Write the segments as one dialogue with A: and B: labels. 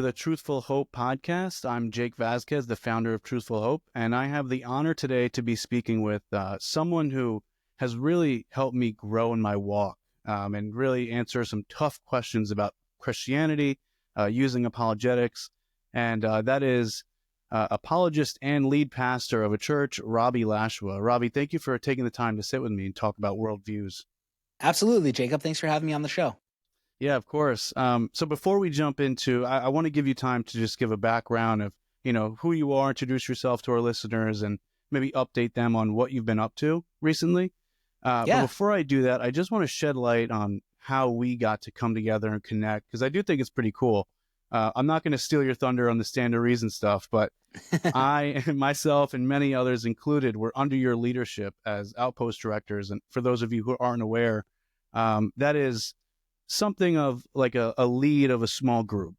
A: The Truthful Hope podcast. I'm Jake Vazquez, the founder of Truthful Hope, and I have the honor today to be speaking with someone who has really helped me grow in my walk and really answer some tough questions about Christianity using apologetics. And that is apologist and lead pastor of a church, Robbie Lashua. Robbie, thank you for taking the time to sit with me and talk about worldviews.
B: Absolutely, Jacob. Thanks for having me on the show.
A: Yeah, of course. So before we jump into, I want to give you time to just give a background of, who you are, introduce yourself to our listeners, and maybe update them on what you've been up to recently. But before I do that, I just want to shed light on how we got to come together and connect, because I do think it's pretty cool. I'm not going to steal your thunder on the Stand to Reason stuff, but I, myself, and many others included, were under your leadership as outpost directors. And for those of you who aren't aware, that is something of like a lead of a small group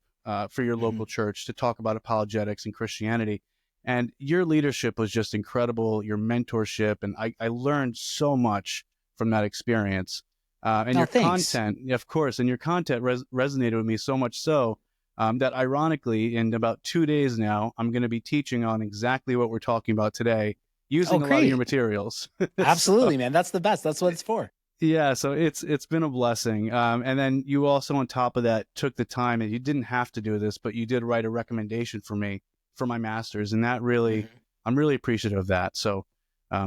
A: for your local church to talk about apologetics and Christianity. And your leadership was just incredible, your mentorship, and I learned so much from that experience. And your content, of course, and your content resonated with me so much so that ironically, in about 2 days now, I'm going to be teaching on exactly what we're talking about today, using a lot of your materials.
B: Absolutely, man. That's the best. That's what it's for.
A: Yeah, so it's been a blessing. And then you also, on top of that, took the time, and you didn't have to do this, but you did write a recommendation for me for my master's, and that really, I'm really appreciative of that. So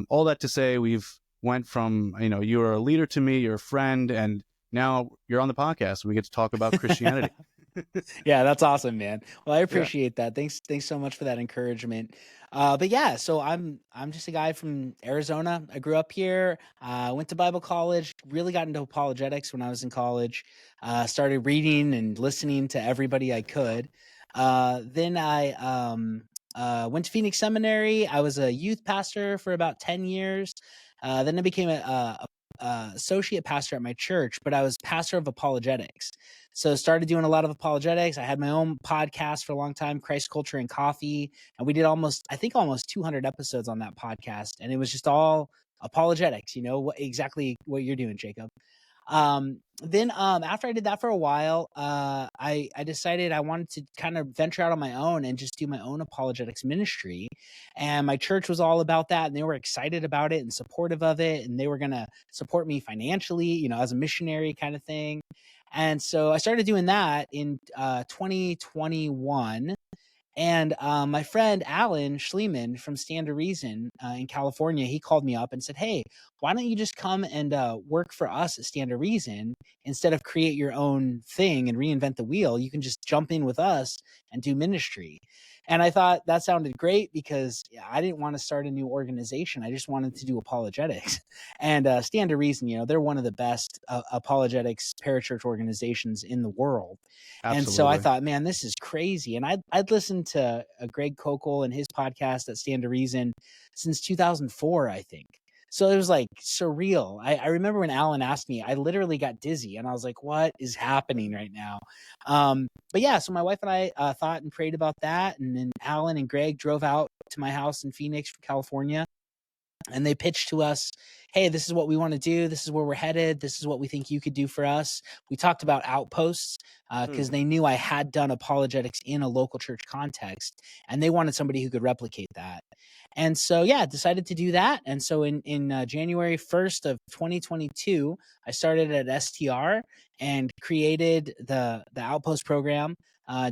A: all that to say, we've went from, you were a leader to me, you're a friend, and now you're on the podcast. We get to talk about Christianity.
B: Yeah, that's awesome, man. Well, I appreciate that. Thanks so much for that encouragement. But yeah, so I'm just a guy from Arizona. I grew up here. Went to Bible college. Really got into apologetics when I was in college. Started reading and listening to everybody I could. Then I went to Phoenix Seminary. I was a youth pastor for about 10 years. Then I became a associate pastor at my church, but I was pastor of apologetics. So started doing a lot of apologetics. I had my own podcast for a long time, Christ Culture and Coffee. And we did almost 200 episodes on that podcast. And it was just all apologetics, exactly what you're doing, Jacob. Then after I did that for a while, I decided I wanted to kind of venture out on my own and just do my own apologetics ministry. And my church was all about that, and they were excited about it and supportive of it, and they were going to support me financially, as a missionary kind of thing. And so I started doing that in 2021. And my friend Alan Schleman from Stand to Reason in California, he called me up and said, "Hey, why don't you just come and work for us at Stand to Reason instead of create your own thing and reinvent the wheel? You can just jump in with us and do ministry." And I thought that sounded great because I didn't want to start a new organization. I just wanted to do apologetics. And Stand to Reason, they're one of the best apologetics parachurch organizations in the world.
A: Absolutely.
B: And so I thought, man, this is crazy. And I'd listened to Greg Kokel and his podcast at Stand to Reason since 2004, I think. So it was like surreal. I remember when Alan asked me, I literally got dizzy and I was like, what is happening right now? But yeah, so my wife and I thought and prayed about that. And then Alan and Greg drove out to my house in Phoenix, California. And they pitched to us, hey, this is what we want to do. This is where we're headed. This is what we think you could do for us. We talked about outposts because they knew I had done apologetics in a local church context, and they wanted somebody who could replicate that. And so, yeah, decided to do that. And so in January 1st of 2022, I started at STR and created the Outpost program.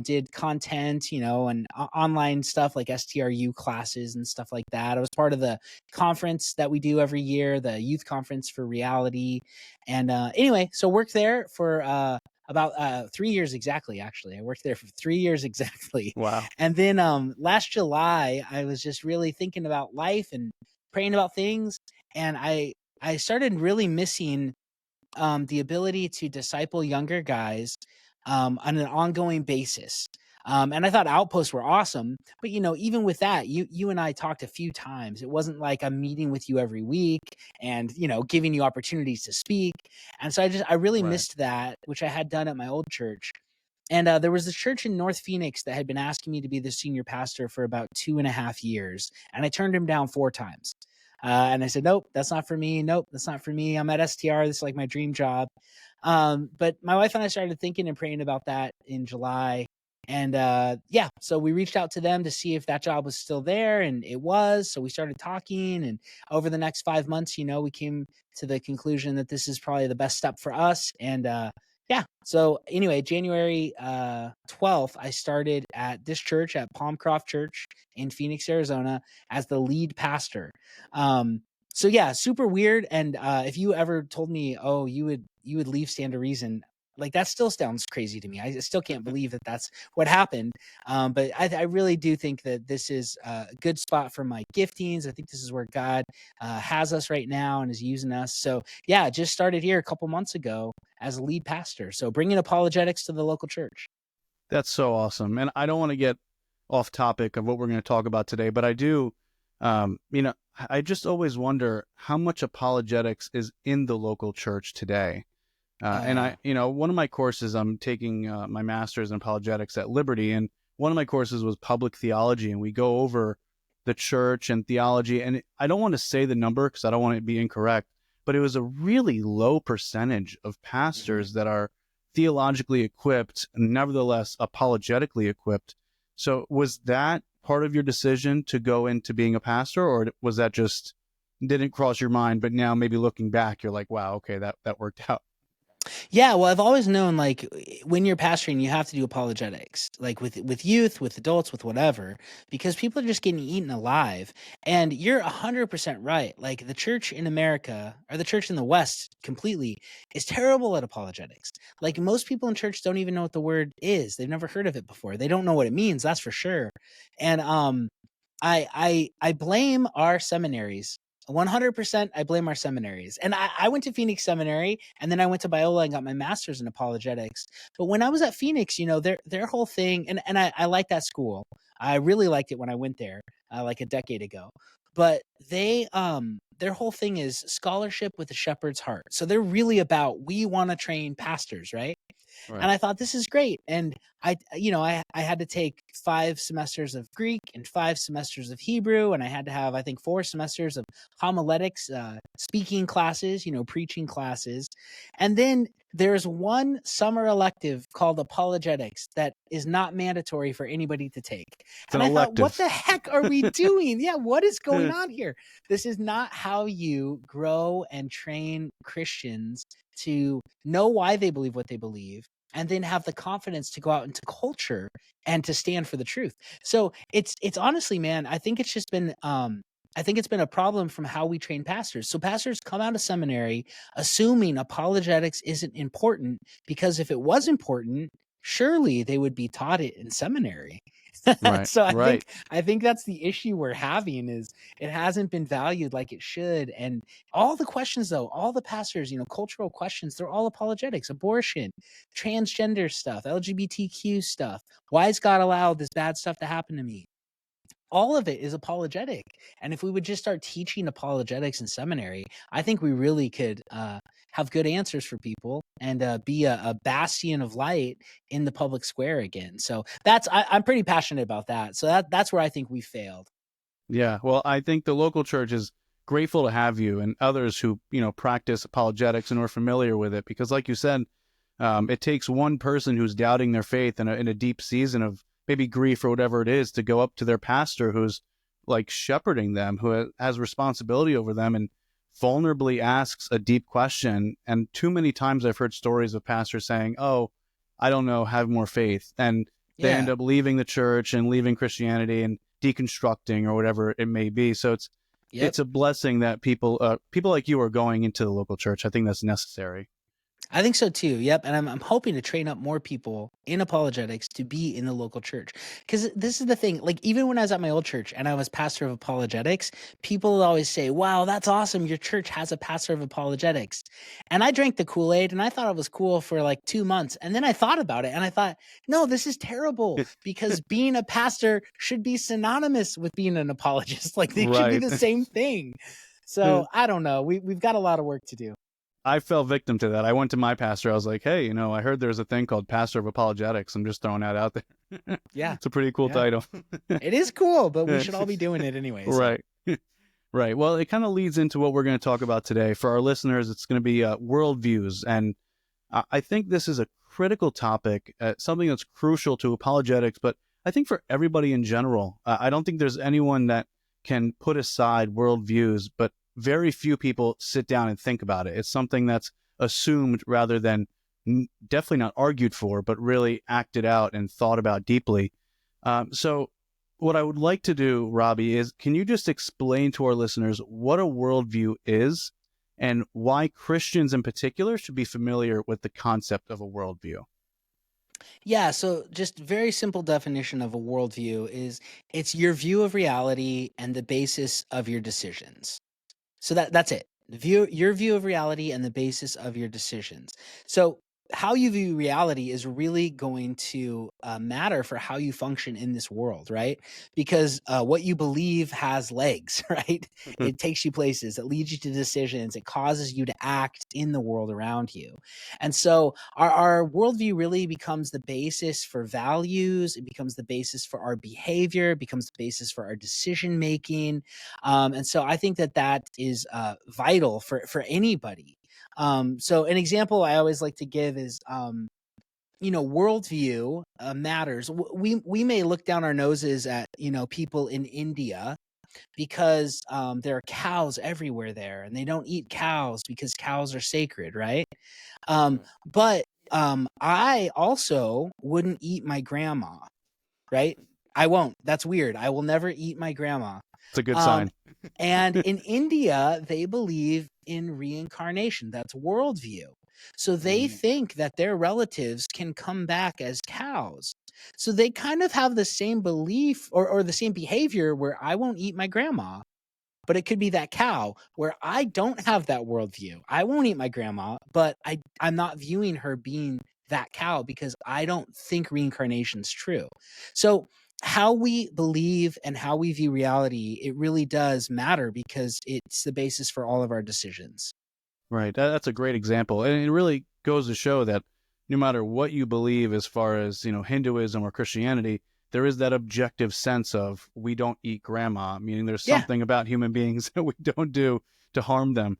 B: Did content, and online stuff like STRU classes and stuff like that. I was part of the conference that we do every year, the Youth Conference for Reality. And anyway, so worked there for about 3 years exactly, actually. I worked there for 3 years exactly.
A: Wow.
B: And then last July, I was just really thinking about life and praying about things. And I started really missing the ability to disciple younger guys on an ongoing basis. And I thought outposts were awesome, but even with that, you and I talked a few times. It wasn't like I'm meeting with you every week and, giving you opportunities to speak. And so I really missed that, which I had done at my old church. And there was a church in North Phoenix that had been asking me to be the senior pastor for about 2.5 years. And I turned him down 4 times. And I said, nope, that's not for me. Nope, that's not for me. I'm at STR. This is like my dream job. But my wife and I started thinking and praying about that in July. And yeah, so we reached out to them to see if that job was still there, and it was. So we started talking, and over the next 5 months, we came to the conclusion that this is probably the best step for us. And yeah, so anyway, January 12th, I started at this church, at Palmcroft Church in Phoenix, Arizona, as the lead pastor. So yeah, super weird. And if you ever told me, oh, you would leave Stand to Reason, like, that still sounds crazy to me. I still can't believe that that's what happened. But I really do think that this is a good spot for my giftings. I think this is where God has us right now and is using us. So yeah, just started here a couple months ago as a lead pastor. So bringing apologetics to the local church.
A: That's so awesome. And I don't want to get off topic of what we're going to talk about today, but I do, I just always wonder how much apologetics is in the local church today. And one of my courses, I'm taking my master's in apologetics at Liberty, and one of my courses was public theology, and we go over the church and theology. And I don't want to say the number because I don't want it to be incorrect, but it was a really low percentage of pastors that are theologically equipped, nevertheless apologetically equipped. So was that part of your decision to go into being a pastor, or was that just didn't cross your mind, but now maybe looking back, you're like, wow, okay, that worked out?
B: Yeah, well, I've always known, like, when you're pastoring, you have to do apologetics, like with youth, with adults, with whatever, because people are just getting eaten alive. And you're 100% right. Like, the church in America, or the church in the West completely, is terrible at apologetics. Like, most people in church don't even know what the word is. They've never heard of it before. They don't know what it means, that's for sure. And I blame our seminaries. 100% I blame our seminaries. And I went to Phoenix Seminary, and then I went to Biola and got my master's in apologetics. But when I was at Phoenix, their whole thing, and I like that school. I really liked it when I went there, like a decade ago. But their whole thing is scholarship with a shepherd's heart. So they're really about, we want to train pastors, right? And I thought, this is great. And I had to take 5 semesters of Greek and 5 semesters of Hebrew. And I had to have, I think, 4 semesters of homiletics, speaking classes, preaching classes. And then there's one summer elective called apologetics that is not mandatory for anybody to take.
A: It's
B: and
A: an
B: I
A: elective.
B: thought, what the heck are we doing? Yeah, what is going on here? This is not how you grow and train Christians to know why they believe what they believe, and then have the confidence to go out into culture and to stand for the truth. So it's honestly, man, I think it's just been a problem from how we train pastors. So pastors come out of seminary assuming apologetics isn't important, because if it was important, surely they would be taught it in seminary.
A: Right.
B: So
A: Right.
B: I think that's the issue we're having, is it hasn't been valued like it should. And all the questions, though, all the pastors, cultural questions, they're all apologetics: abortion, transgender stuff, LGBTQ stuff. Why has God allowed this bad stuff to happen to me? All of it is apologetic. And if we would just start teaching apologetics in seminary, I think we really could have good answers for people, and be a bastion of light in the public square again. So I'm pretty passionate about that. So that's where I think we failed.
A: Yeah. Well, I think the local church is grateful to have you and others who, practice apologetics and are familiar with it, because like you said, it takes one person who's doubting their faith in a deep season of maybe grief or whatever it is, to go up to their pastor who's like shepherding them, who has responsibility over them, and vulnerably asks a deep question. And too many times I've heard stories of pastors saying, oh, I don't know, have more faith. And they end up leaving the church and leaving Christianity and deconstructing or whatever it may be. So it's a blessing that people like you are going into the local church. I think that's necessary.
B: I think so too. Yep. And I'm hoping to train up more people in apologetics to be in the local church. Because this is the thing, like, even when I was at my old church and I was pastor of apologetics, people would always say, wow, that's awesome, your church has a pastor of apologetics. And I drank the Kool-Aid and I thought it was cool for like 2 months. And then I thought about it and I thought, no, this is terrible, because being a pastor should be synonymous with being an apologist. Like, they should be the same thing. So I don't know. We've got a lot of work to do.
A: I fell victim to that. I went to my pastor. I was like, hey, I heard there's a thing called pastor of apologetics. I'm just throwing that out there.
B: Yeah.
A: It's a pretty cool title.
B: It is cool, but we should all be doing it anyways.
A: Right. Right. Well, it kind of leads into what we're going to talk about today. For our listeners, it's going to be worldviews. And I think this is a critical topic, something that's crucial to apologetics, but I think for everybody in general. I don't think there's anyone that can put aside worldviews, but very few people sit down and think about it. It's something that's assumed rather than definitely not argued for, but really acted out and thought about deeply. So what I would like to do, Robbie, is can you just explain to our listeners what a worldview is and why Christians in particular should be familiar with the concept of a worldview?
B: Yeah, so just very simple definition of a worldview is it's your view of reality and the basis of your decisions. So that's it. Your view of reality and the basis of your decisions. So how you view reality is really going to matter for how you function in this world, right? Because what you believe has legs, right? It takes you places, it leads you to decisions, it causes you to act in the world around you. And so our worldview really becomes the basis for values, it becomes the basis for our behavior, it becomes the basis for our decision making. And so I think that is vital for anybody. So an example I always like to give is, worldview matters. We may look down our noses at, people in India because there are cows everywhere there and they don't eat cows because cows are sacred, right? But I also wouldn't eat my grandma, right? I won't. That's weird. I will never eat my grandma.
A: It's a good
B: Um,
A: sign.
B: and in India, they believe in reincarnation. That's worldview. So they think that their relatives can come back as cows. So they kind of have the same belief or the same behavior where I won't eat my grandma, but it could be that cow where I don't have that worldview. I won't eat my grandma, but I'm not viewing her being that cow because I don't think reincarnation's true. So how we believe and how we view reality, it really does matter because it's the basis for all of our decisions.
A: Right. That's a great example. And it really goes to show that no matter what you believe as far as, Hinduism or Christianity, there is that objective sense of we don't eat grandma, meaning there's
B: Yeah.
A: something about human beings that we don't do to harm them.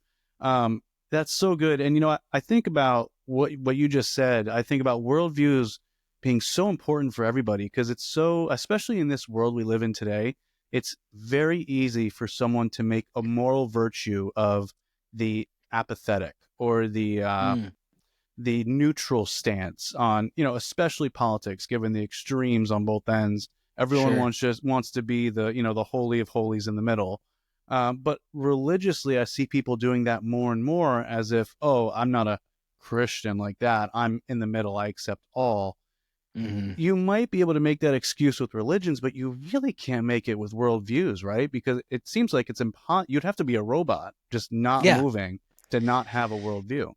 A: That's so good. And, I think about what you just said. I think about worldviews being so important for everybody because it's so, especially in this world we live in today, it's very easy for someone to make a moral virtue of the apathetic or the neutral stance on, especially politics, given the extremes on both ends. Everyone
B: Sure.
A: wants to be the holy of holies in the middle. But religiously, I see people doing that more and more as if, oh, I'm not a Christian like that. I'm in the middle. I accept all.
B: Hmm.
A: You might be able to make that excuse with religions, but you really can't make it with worldviews, right? Because it seems like you'd have to be a robot, just not
B: Yeah.
A: moving, to not have a worldview.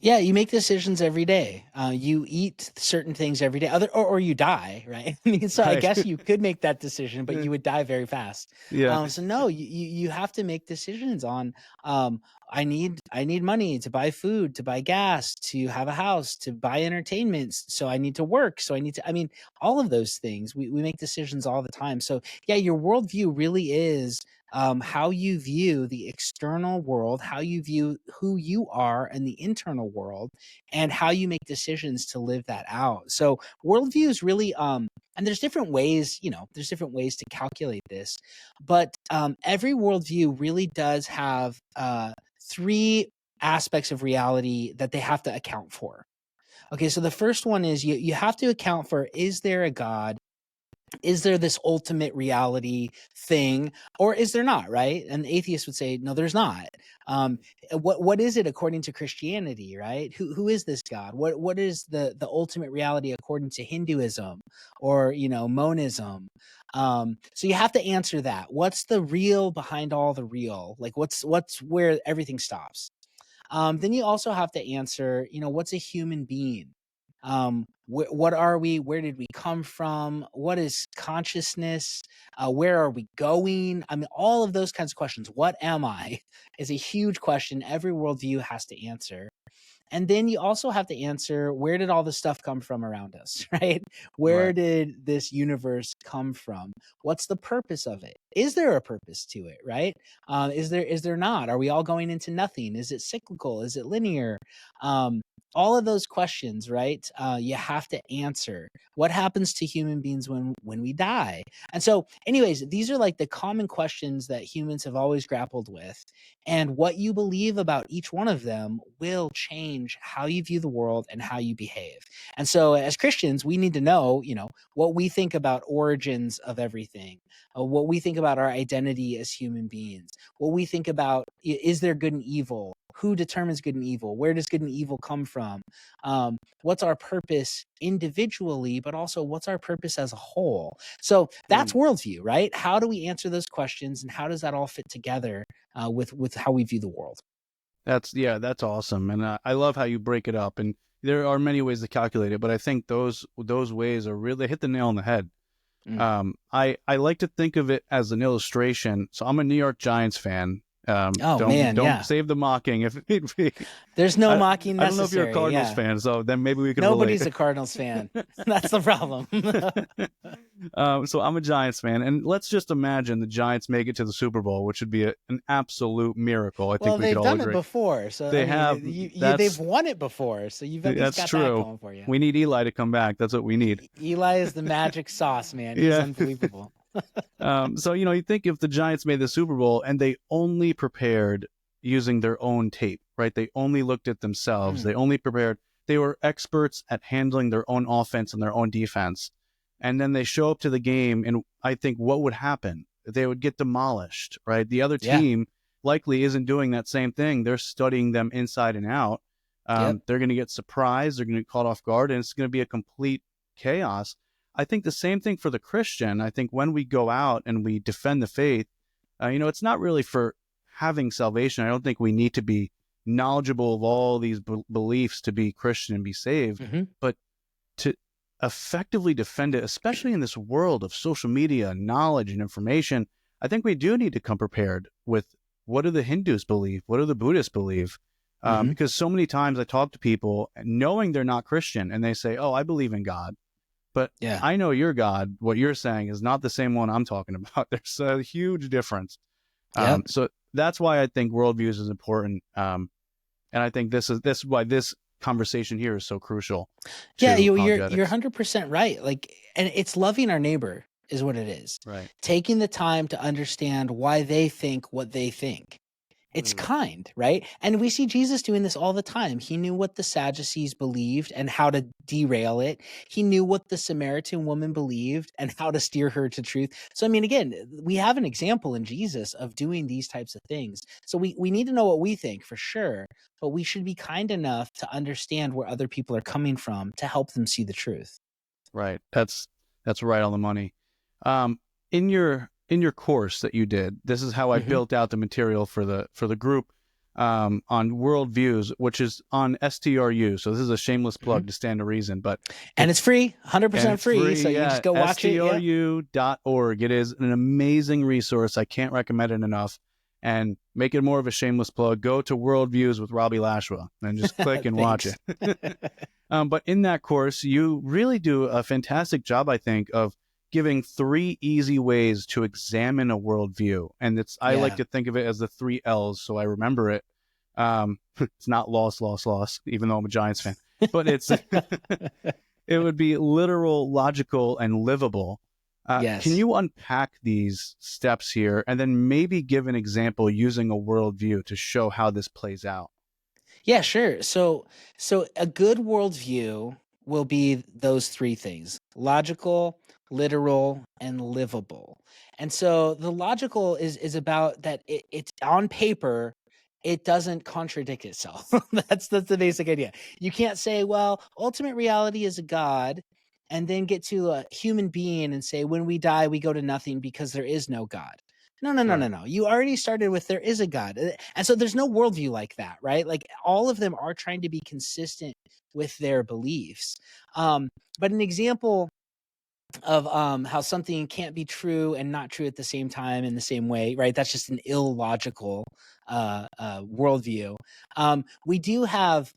B: Yeah, you make decisions every day. You eat certain things every day, or you die, right? I mean, so I
A: Right.
B: guess you could make that decision, but you would die very fast.
A: Yeah.
B: So no, you have to make decisions on. I need money to buy food, to buy gas, to have a house, to buy entertainment. So I need to work. So I need to. I mean, all of those things. We make decisions all the time. So yeah, your worldview really is how you view the external world, how you view who you are in the internal world, and how you make decisions to live that out. So worldview is really, and there's different ways, there's different ways to calculate this, but every worldview really does have three aspects of reality that they have to account for. Okay, so the first one is you have to account for, is there a God? Is there this ultimate reality thing, or is there not, right? And the atheist would say no, there's not. What is it according to Christianity, right? Who is this God? What is the ultimate reality according to Hinduism or monism? So you have to answer that. What's the real behind all the real? Like what's where everything stops? Then you also have to answer, what's a human being? What are we? Where did we come from? What is consciousness? Where are we going? I mean, all of those kinds of questions. What am I is a huge question every worldview has to answer. And then you also have to answer, where did all this stuff come from around us, right? Where
A: Right.
B: did this universe come from? What's the purpose of it? Is there a purpose to it, right? Is there not? Are we all going into nothing? Is it cyclical? Is it linear? all of those questions, right? You have to answer. What happens to human beings when we die? And so, anyways, these are like the common questions that humans have always grappled with. And what you believe about each one of them will change how you view the world and how you behave. And so, as Christians, we need to know, what we think about origins of everything, what we think about our identity as human beings, what we think about, is there good and evil? Who determines good and evil? Where does good and evil come from? What's our purpose individually, but also what's our purpose as a whole? So that's worldview, right? How do we answer those questions, and how does that all fit together with how we view the world?
A: That's awesome, and I love how you break it up. And there are many ways to calculate it, but I think those ways are really hit the nail on the head. I like to think of it as an illustration. So I'm a New York Giants fan. Don't save the mocking if it be.
B: There's no mocking necessary.
A: I don't know if you're a Cardinals fan, so then maybe we could
B: Nobody's
A: relate.
B: a Cardinals fan. That's the problem.
A: So I'm a Giants fan, and let's just imagine the Giants make it to the Super Bowl, which would be an absolute miracle. I think we could all agree.
B: They've done it before, so they've won it before, so you've at least got that going for you.
A: We need Eli to come back. That's what we need.
B: Eli is the magic sauce, man. He's unbelievable.
A: So, you think if the Giants made the Super Bowl and they only prepared using their own tape, right? They only looked at themselves. They only prepared. They were experts at handling their own offense and their own defense. And then they show up to the game, and I think what would happen? They would get demolished, right? The other team likely isn't doing that same thing. They're studying them inside and out. They're going to get surprised. They're going to get caught off guard, and it's going to be a complete chaos. I think the same thing for the Christian. I think when we go out and we defend the faith, it's not really for having salvation. I don't think we need to be knowledgeable of all these beliefs to be Christian and be saved, but to effectively defend it, especially in this world of social media, knowledge, and information, I think we do need to come prepared with what do the Hindus believe? What do the Buddhists believe? Because so many times I talk to people knowing they're not Christian, and they say, oh, I believe in God. But I know your God, what you're saying is not the same one I'm talking about. There's a huge difference. So that's why I think worldviews is important. And I think this is why this conversation here is so crucial.
B: Yeah, you're 100% right. Like, and it's loving our neighbor is what it is.
A: Right.
B: Taking the time to understand why they think what they think. It's kind, right? And we see Jesus doing this all the time. He knew what the Sadducees believed and how to derail it. He knew what the Samaritan woman believed and how to steer her to truth. So, I mean, again, we have an example in Jesus of doing these types of things. So we need to know what we think for sure, but we should be kind enough to understand where other people are coming from to help them see the truth.
A: Right. That's right on the money. In your course that you did, this is how I built out the material for the group on Worldviews, which is on STRU. So this is a shameless plug to stand to reason, and
B: it's free, 100% free. So you just go watch it.
A: STRU.org. It is an amazing resource. I can't recommend it enough. And make it more of a shameless plug. Go to Worldviews with Robbie Lashua and just click and watch it. But in that course, you really do a fantastic job, I think, of giving 3 easy ways to examine a worldview. And I like to think of it as the 3 L's, so I remember it. It's not loss, even though I'm a Giants fan. But it would be literal, logical, and livable. Can you unpack these steps here and then maybe give an example using a worldview to show how this plays out?
B: Yeah, sure. So a good worldview will be those 3 things: logical, literal, and livable. And so the logical is about that it's on paper, it doesn't contradict itself. That's the basic idea. You can't say, well, ultimate reality is a God, and then get to a human being and say, when we die, we go to nothing because there is no God. No. You already started with there is a God. And so there's no worldview like that, right? Like all of them are trying to be consistent with their beliefs. But an example of how something can't be true and not true at the same time in the same way, right? That's just an illogical worldview. We do have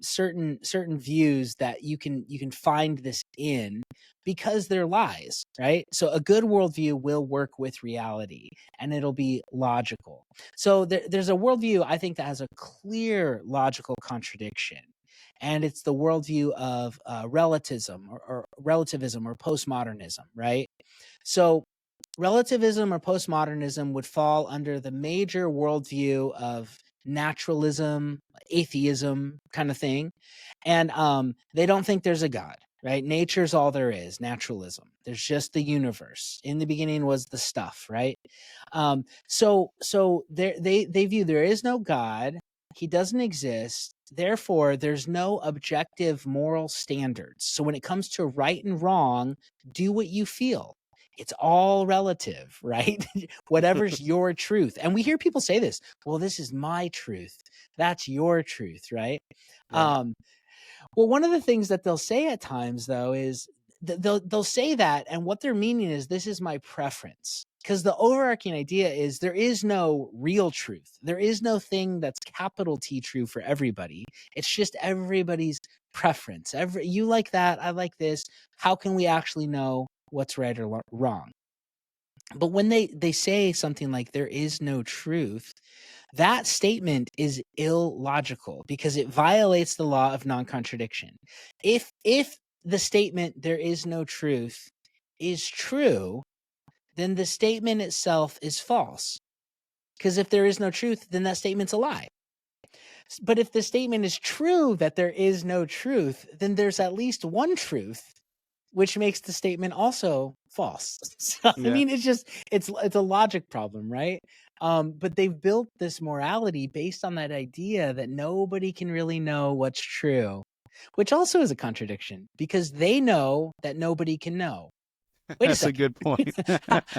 B: certain views that you can find this in because they're lies, right? So a good worldview will work with reality and it'll be logical. So there's a worldview, I think, that has a clear logical contradiction. and it's the worldview of relativism or postmodernism, right? So relativism or postmodernism would fall under the major worldview of naturalism, atheism kind of thing. And they don't think there's a God, right? Nature's all there is, naturalism. There's just the universe. In the beginning was the stuff, right? So they view there is no God. He doesn't exist. Therefore, there's no objective moral standards. So when it comes to right and wrong, do what you feel. It's all relative, right? Whatever's your truth. And we hear people say this, well, this is my truth. That's your truth, right?
A: Right.
B: Well, one of the things that they'll say at times, though, is they'll say that, and what they're meaning is this is my preference. Because the overarching idea is there is no real truth. There is no thing that's capital T true for everybody. It's just everybody's preference. You like that, I like this. How can we actually know what's right or wrong? But when they say something like there is no truth, that statement is illogical because it violates the law of non-contradiction. If the statement there is no truth is true, then the statement itself is false. Because if there is no truth, then that statement's a lie. But if the statement is true that there is no truth, then there's at least one truth, which makes the statement also false. So, I mean, it's a logic problem, right? But they've built this morality based on that idea that nobody can really know what's true, which also is a contradiction because they know that nobody can know. Wait a
A: That's a
B: second.
A: good point.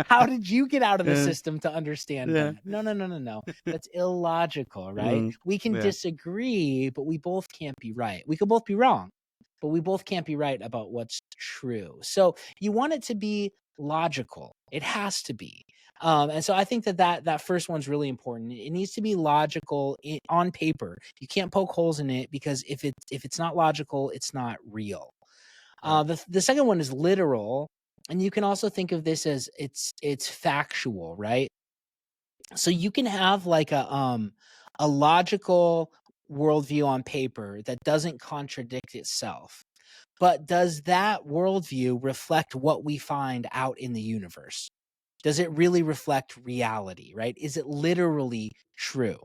B: How did you get out of the
A: Yeah.
B: system to understand
A: Yeah.
B: that? No. That's illogical, right? We can
A: Yeah.
B: disagree, but we both can't be right. We could both be wrong, but we both can't be right about what's true. So you want it to be logical. It has to be. And so I think that first one's really important. It needs to be logical on paper. You can't poke holes in it because if it's not logical, it's not real.
A: Right.
B: The second one is literal, and you can also think of this as it's factual, right? So you can have like a logical worldview on paper that doesn't contradict itself. But does that worldview reflect what we find out in the universe? Does it really reflect reality, right? Is it literally true?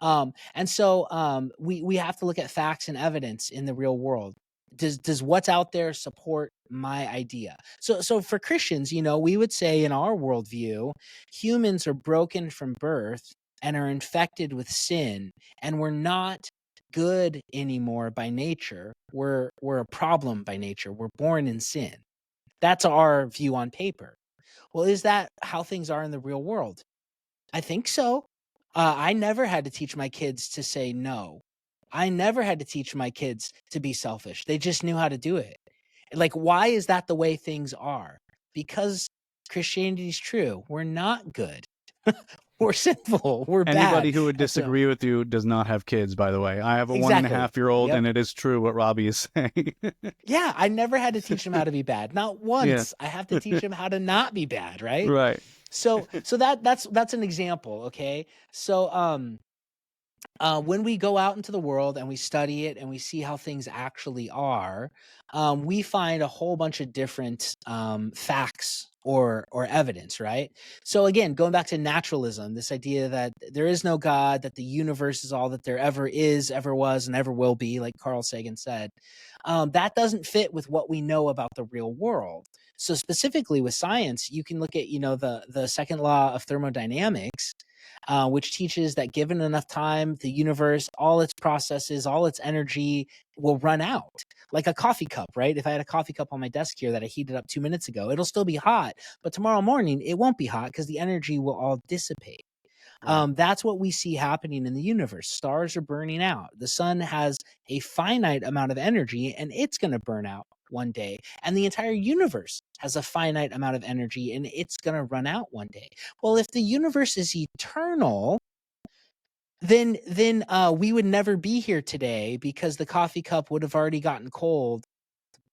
B: And so we have to look at facts and evidence in the real world. Does what's out there support my idea? So for Christians, we would say in our worldview, humans are broken from birth and are infected with sin, and we're not good anymore by nature. We're a problem by nature. We're born in sin. That's our view on paper. Well, is that how things are in the real world? I think so. I never had to teach my kids to say no. I never had to teach my kids to be selfish. They just knew how to do it. Like, why is that the way things are? Because Christianity's true. We're not good. We're sinful. We're
A: Anybody
B: bad.
A: who would
B: And so-
A: disagree with you does not have kids, by the way. I have a
B: Exactly.
A: 1.5-year-old,
B: Yep.
A: and it is true what Robbie is saying.
B: Yeah, I never had to teach them how to be bad. Not once. I have to teach them how to not be bad, right?
A: Right.
B: So that's an example, okay? So when we go out into the world and we study it and we see how things actually are, we find a whole bunch of different facts or evidence, right? So again, going back to naturalism, this idea that there is no God, that the universe is all that there ever is, ever was, and ever will be, like Carl Sagan said, that doesn't fit with what we know about the real world. So specifically with science, you can look at the second law of thermodynamics, which teaches that given enough time, the universe, all its processes, all its energy will run out. Like a coffee cup, right? If I had a coffee cup on my desk here that I heated up 2 minutes ago, it'll still be hot, but tomorrow morning it won't be hot because the energy will all dissipate.
A: Right.
B: That's what we see happening in the universe. Stars are burning out. The sun has a finite amount of energy and it's going to burn out one day. And the entire universe has a finite amount of energy and it's going to run out one day. Well, if the universe is eternal, then we would never be here today because the coffee cup would have already gotten cold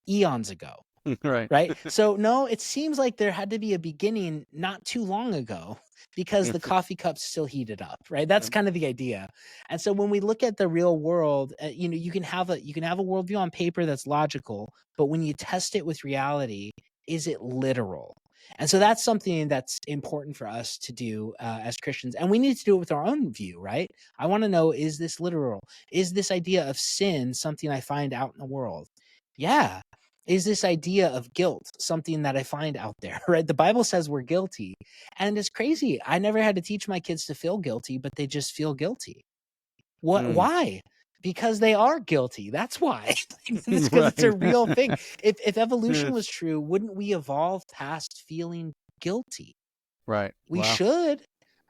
B: eons ago.
A: Right.
B: right? So no, it seems like there had to be a beginning not too long ago because the coffee cup's still heated up, right? That's kind of the idea. And so when we look at the real world, you can have a worldview on paper that's logical, but when you test it with reality, is it literal? And so that's something that's important for us to do as Christians, and we need to do it with our own view, right? I want to know: is this literal? Is this idea of sin something I find out in the world? Yeah. Is this idea of guilt something that I find out there, right? The Bible says we're guilty, and it's crazy. I never had to teach my kids to feel guilty, but they just feel guilty. What?
A: Mm.
B: Why? Because they are guilty. That's why. It's because it's a
A: Right.
B: real thing. If evolution
A: Yes.
B: was true, wouldn't we evolve past feeling guilty?
A: Right.
B: We
A: Wow.
B: should,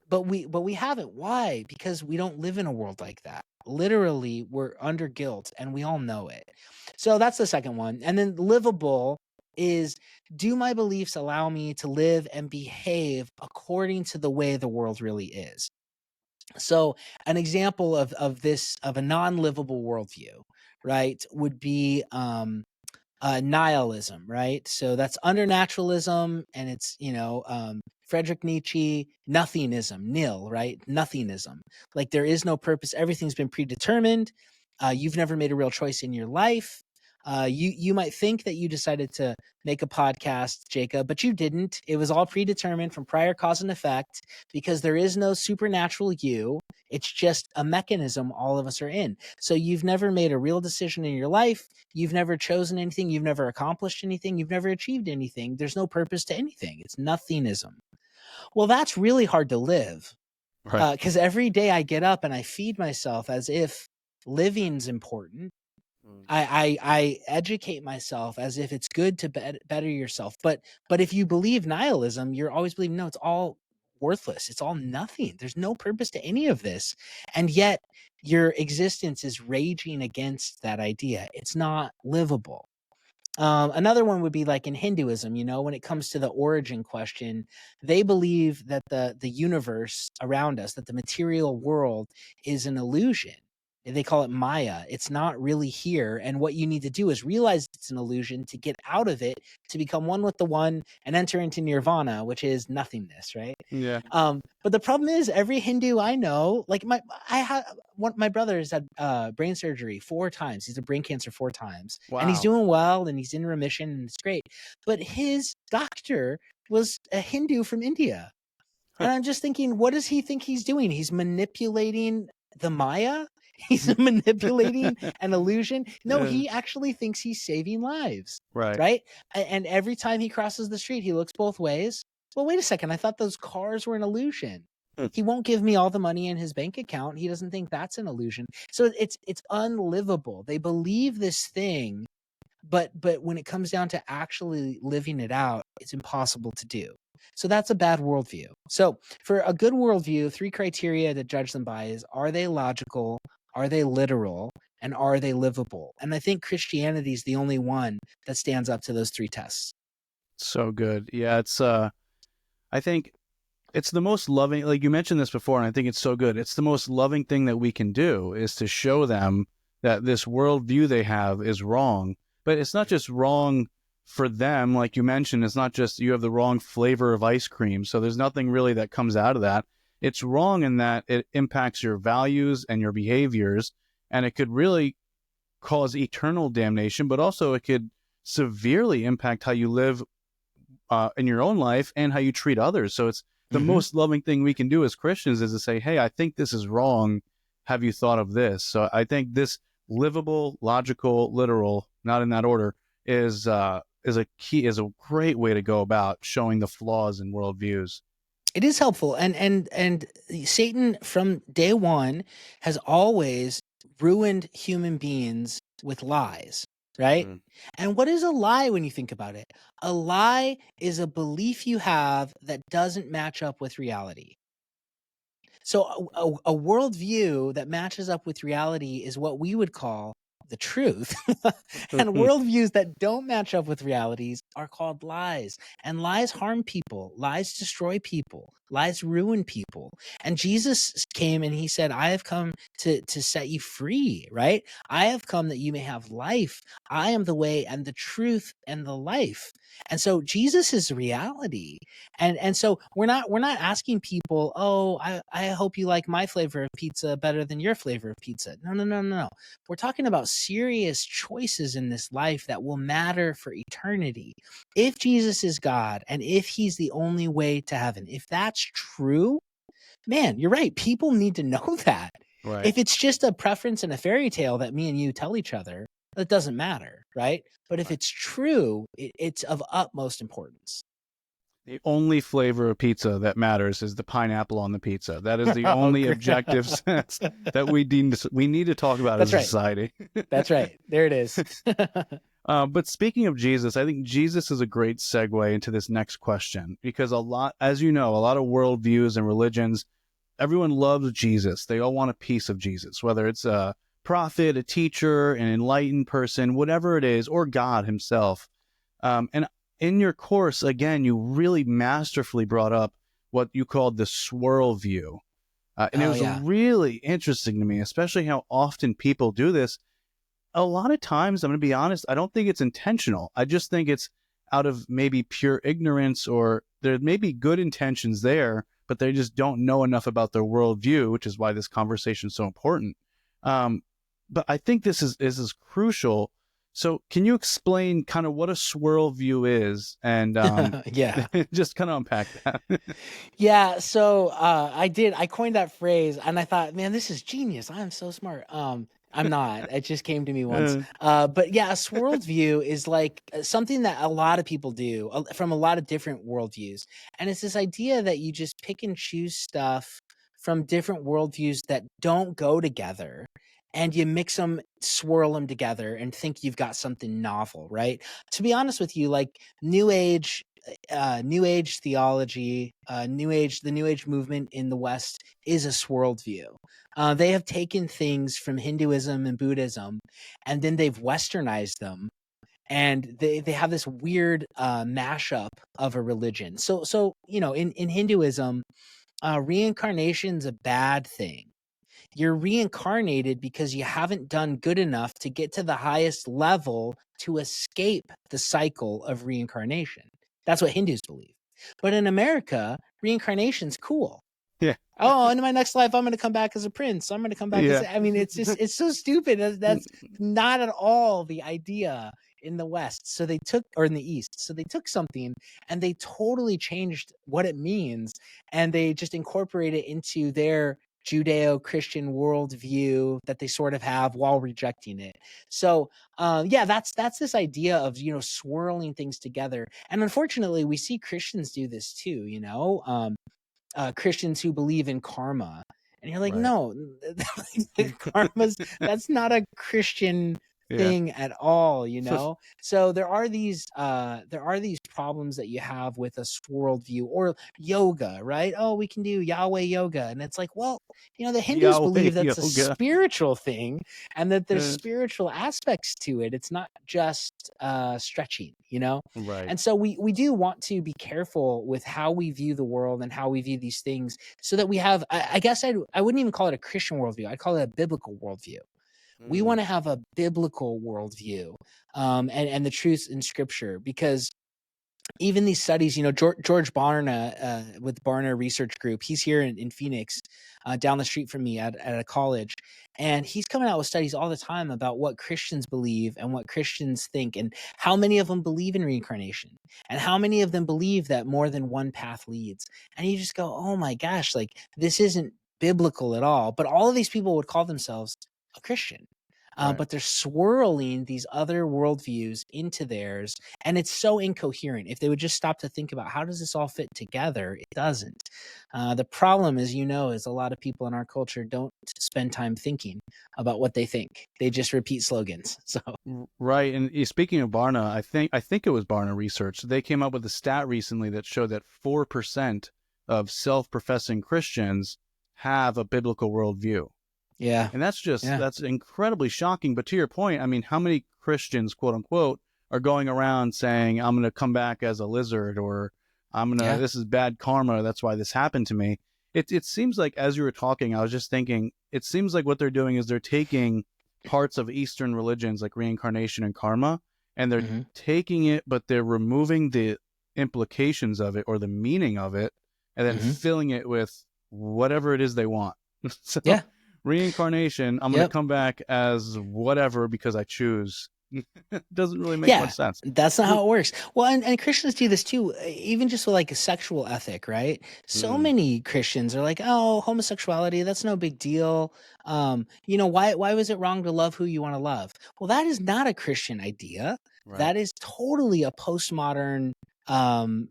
B: but we haven't. Why? Because we don't live in a world like that. Literally, we're under guilt, and we all know it. So that's the second one. And then livable is, do my beliefs allow me to live and behave according to the way the world really is? So an example of this, of a non-livable worldview, right, would be nihilism, right? So that's under naturalism, and it's, Friedrich Nietzsche, nothingism, nil, right? Nothingism. Like there is no purpose. Everything's been predetermined. You've never made a real choice in your life. You might think that you decided to make a podcast, Jacob, but you didn't. It was all predetermined from prior cause and effect, because there is no supernatural you. It's just a mechanism all of us are in. So you've never made a real decision in your life. You've never chosen anything. You've never accomplished anything. You've never achieved anything. There's no purpose to anything. It's nothingism. Well, that's really hard to live,
A: Right.
B: because every day I get up and I feed myself as if living's important. I educate myself as if it's good to better yourself. But if you believe nihilism, you're always believing, no, it's all worthless. It's all nothing. There's no purpose to any of this. And yet your existence is raging against that idea. It's not livable. Another one would be like in Hinduism, when it comes to the origin question, they believe that the universe around us, that the material world is an illusion. They call it Maya. It's not really here. And what you need to do is realize it's an illusion to get out of it, to become one with the one and enter into nirvana, which is nothingness, right?
A: Yeah.
B: But the problem is, every Hindu I know, like my brother has had brain surgery 4 times. He's had brain cancer 4 times, and he's
A: Wow.
B: doing well, and he's in remission, and it's great. But his doctor was a Hindu from India, and I'm just thinking, what does he think he's doing? He's manipulating the Maya. He's manipulating an illusion. No,
A: Yeah.
B: he actually thinks he's saving lives,
A: Right.
B: right? And every time he crosses the street, he looks both ways. Well, wait a second. I thought those cars were an illusion. He won't give me all the money in his bank account. He doesn't think that's an illusion. So it's unlivable. They believe this thing, but when it comes down to actually living it out, it's impossible to do. So that's a bad worldview. So for a good worldview, 3 criteria to judge them by is: are they logical? Are they literal? And are they livable? And I think Christianity is the only one that stands up to those 3 tests.
A: So good. Yeah, it's I think it's the most loving, like you mentioned this before, and I think it's so good. It's the most loving thing that we can do, is to show them that this worldview they have is wrong. But it's not just wrong for them, like you mentioned. It's not just you have the wrong flavor of ice cream, so there's nothing really that comes out of that. It's wrong in that it impacts your values and your behaviors, and it could really cause eternal damnation, but also it could severely impact how you live in your own life and how you treat others. So it's the most loving thing we can do as Christians is to say, hey, I think this is wrong. Have you thought of this? So I think this livable, logical, literal, not in that order, is a great way to go about showing the flaws in worldviews.
B: It is helpful, and Satan from day one has always ruined human beings with lies, right? And what is a lie when you think about it? A lie is a belief you have that doesn't match up with reality. So a worldview that matches up with reality is what we would call the truth. And worldviews that don't match up with realities are called lies. And lies harm people. Lies destroy people. Lies ruin people. And Jesus came and he said, I have come to set you free, right? I have come that you may have life. I am the way and the truth and the life. And so Jesus is reality. And so we're not asking people, oh, I hope you like my flavor of pizza better than your flavor of pizza. No. We're talking about serious choices in this life that will matter for eternity. If Jesus is God and if he's the only way to heaven, if that's true, man, you're right. People need to know that.
A: Right.
B: If it's just a preference and a fairy tale that me and you tell each other, that doesn't matter, right? But if it's true, it's of utmost importance.
A: The only flavor of pizza that matters is the pineapple on the pizza. That is the
B: Oh,
A: only
B: great.
A: objective sense that we need to talk about
B: That's
A: as a
B: right.
A: society.
B: That's right. There it is.
A: But speaking of Jesus, I think Jesus is a great segue into this next question, because as you know, a lot of worldviews and religions, everyone loves Jesus. They all want a piece of Jesus, whether it's a prophet, a teacher, an enlightened person, whatever it is, or God himself. And in your course, again, you really masterfully brought up what you called the swirl view. And it was really interesting to me, especially how often people do this. A lot of times, I'm going to be honest, I don't think it's intentional. I just think it's out of maybe pure ignorance, or there may be good intentions there, but they just don't know enough about their worldview, which is why this conversation is so important. But I think this is crucial. So can you explain kind of what a swirl view is, and just kind of unpack that?
B: Yeah, so I coined that phrase and I thought, man, this is genius. I am so smart. I'm not. It just came to me once. But yeah, a swirled view is like something that a lot of people do from a lot of different worldviews. And it's this idea that you just pick and choose stuff from different worldviews that don't go together, and you mix them, swirl them together, and think you've got something novel, right? To be honest with you, like New Age theology, the New Age movement in the West is a swirled view. They have taken things from Hinduism and Buddhism, and then they've westernized them, and they have this weird mashup of a religion. So in Hinduism, reincarnation's a bad thing. You're reincarnated because you haven't done good enough to get to the highest level to escape the cycle of reincarnation. That's what Hindus believe. But in America, reincarnation's cool.
A: Yeah.
B: Oh, in my next life, I'm going to come back as a prince. I'm going to come back as, I mean, it's so stupid. That's not at all the idea in the West. So they took, or in the East. So they took something and they totally changed what it means. And they just incorporate it into their Judeo-Christian worldview that they sort of have while rejecting it. So that's this idea of, swirling things together. And unfortunately, we see Christians do this too, Christians who believe in karma. And you're like,
A: Right.
B: no, that's not a Christian thing at all, So there are these problems that you have with a swirled view, or yoga, right? Oh, we can do Yahweh yoga. And it's like, well, the Hindus believe that's a spiritual thing, and that there's spiritual aspects to it. It's not just stretching,
A: Right.
B: And so we do want to be careful with how we view the world and how we view these things, so that we have, I guess I wouldn't even call it a Christian worldview. I'd call it a biblical worldview. We want to have a biblical worldview, and the truths in Scripture, because even these studies, George Barna with Barna Research Group, he's here in Phoenix, down the street from me at a college, and he's coming out with studies all the time about what Christians believe and what Christians think, and how many of them believe in reincarnation, and how many of them believe that more than one path leads. And you just go, oh my gosh, like this isn't biblical at all. But all of these people would call themselves a Christian. But they're swirling these other worldviews into theirs, and it's so incoherent. If they would just stop to think about how does this all fit together, it doesn't. The problem, as you know, is a lot of people in our culture don't spend time thinking about what they think. They just repeat slogans. So
A: right. And speaking of Barna, I think it was Barna Research. They came up with a stat recently that showed that 4% of self-professing Christians have a biblical worldview.
B: Yeah.
A: And that's incredibly shocking. But to your point, I mean, how many Christians, quote unquote, are going around saying, I'm going to come back as a lizard, or
B: Yeah.
A: this is bad karma. That's why this happened to me. It seems like as you were talking, I was just thinking, it seems like what they're doing is they're taking parts of Eastern religions like reincarnation and karma, and they're
B: hmm
A: taking it, but they're removing the implications of it or the meaning of it, and then
B: hmm
A: filling it with whatever it is they want. So
B: Yeah.
A: reincarnation, I'm going to
B: Yep.
A: come back as whatever because I choose. Doesn't really make
B: Yeah,
A: much sense.
B: that's not how it works. Well, and Christians do this too, even just with like a sexual ethic, right? So
A: Mm,
B: many Christians are like, "Oh, homosexuality, that's no big deal. Why was it wrong to love who you want to love?" Well, that is not a Christian idea.
A: right.
B: That is totally a postmodern um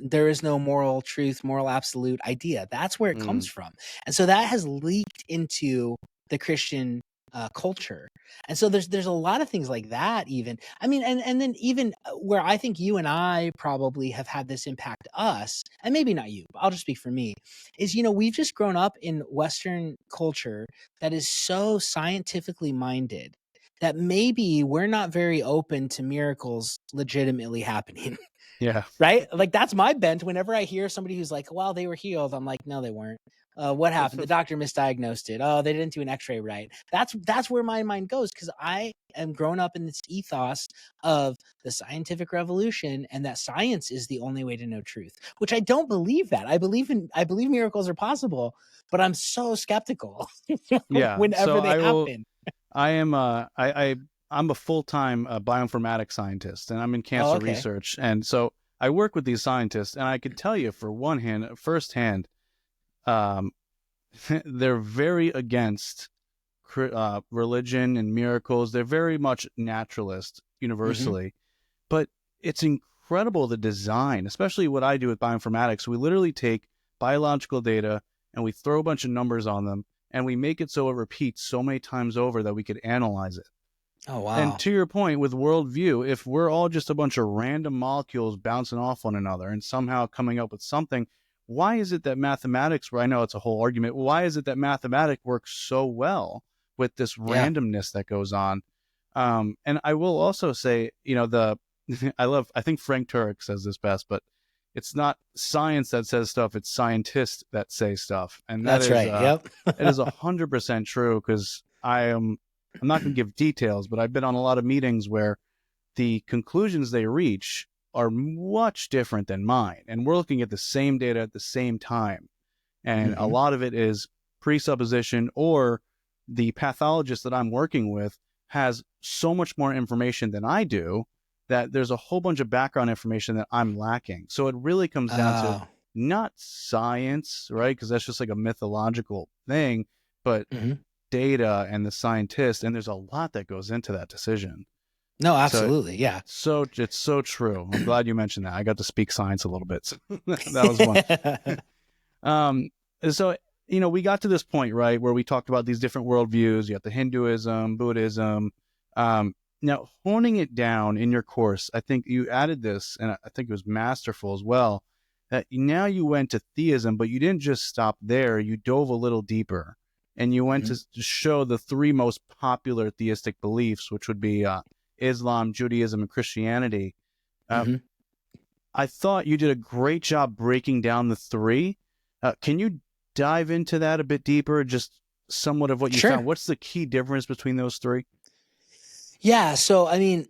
B: there is no moral truth, moral absolute idea. That's where it comes
A: Mm,
B: from. And so that has leaked into the Christian culture. And so there's a lot of things like that even. I mean, and then even where I think you and I probably have had this impact us, and maybe not you, but I'll just speak for me, is we've just grown up in Western culture that is so scientifically minded that maybe we're not very open to miracles legitimately happening.
A: yeah.
B: Right? Like that's my bent. Whenever I hear somebody who's like, "Well, they were healed," I'm like, "No, they weren't. What happened? The doctor misdiagnosed it. Oh, they didn't do an X-ray right." That's where my mind goes because I am grown up in this ethos of the scientific revolution and that science is the only way to know truth. Which I don't believe that. I believe miracles are possible, but I'm so skeptical
A: Yeah. So
B: whenever they happen.
A: I am, I'm a full-time bioinformatics scientist, and I'm in
B: Oh,
A: cancer
B: okay.
A: research. And so I work with these scientists, and I could tell you firsthand, um, they're very against religion and miracles. They're very much naturalist
B: hmm
A: universally, but it's incredible the design, especially what I do with bioinformatics. We literally take biological data and we throw a bunch of numbers on them, and we make it so it repeats so many times over that we could analyze it.
B: Oh,
A: And
B: wow.
A: to your point with worldview, if we're all just a bunch of random molecules bouncing off one another and somehow coming up with something, why is it that mathematics, where I know it's a whole argument, why is it that mathematics works so well with this
B: Yeah.
A: randomness that goes on? And I will also say, I think Frank Turek says this best, but it's not science that says stuff, it's scientists that say stuff. And
B: That's right. Yep.
A: it is 100% true because I'm not going to give details, but I've been on a lot of meetings where the conclusions they reach are much different than mine. And we're looking at the same data at the same time. And a
B: hmm
A: lot of it is presupposition, or the pathologist that I'm working with has so much more information than I do that there's a whole bunch of background information that I'm lacking. So it really comes down to
B: Oh.
A: not science, right? Because that's just like a mythological thing, but
B: hmm
A: data and the scientist, and there's a lot that goes into that decision.
B: No,
A: So
B: absolutely. Yeah.
A: it's so true. I'm glad you mentioned that. I got to speak science a little bit. So that was fun. Um, so we got to this point, right, where we talked about these different worldviews. You got the Hinduism, Buddhism. Now honing it down in your course, I think you added this, and I think it was masterful as well. That now you went to theism, but you didn't just stop there. You dove a little deeper, and you went
B: hmm
A: to show the three most popular theistic beliefs, which would be Islam, Judaism, and Christianity. Uh,
B: hmm
A: I thought you did a great job breaking down the three. Can you dive into that a bit deeper? Just somewhat of what you
B: Sure.
A: found. What's the key difference between those three?
B: Yeah. So, I mean,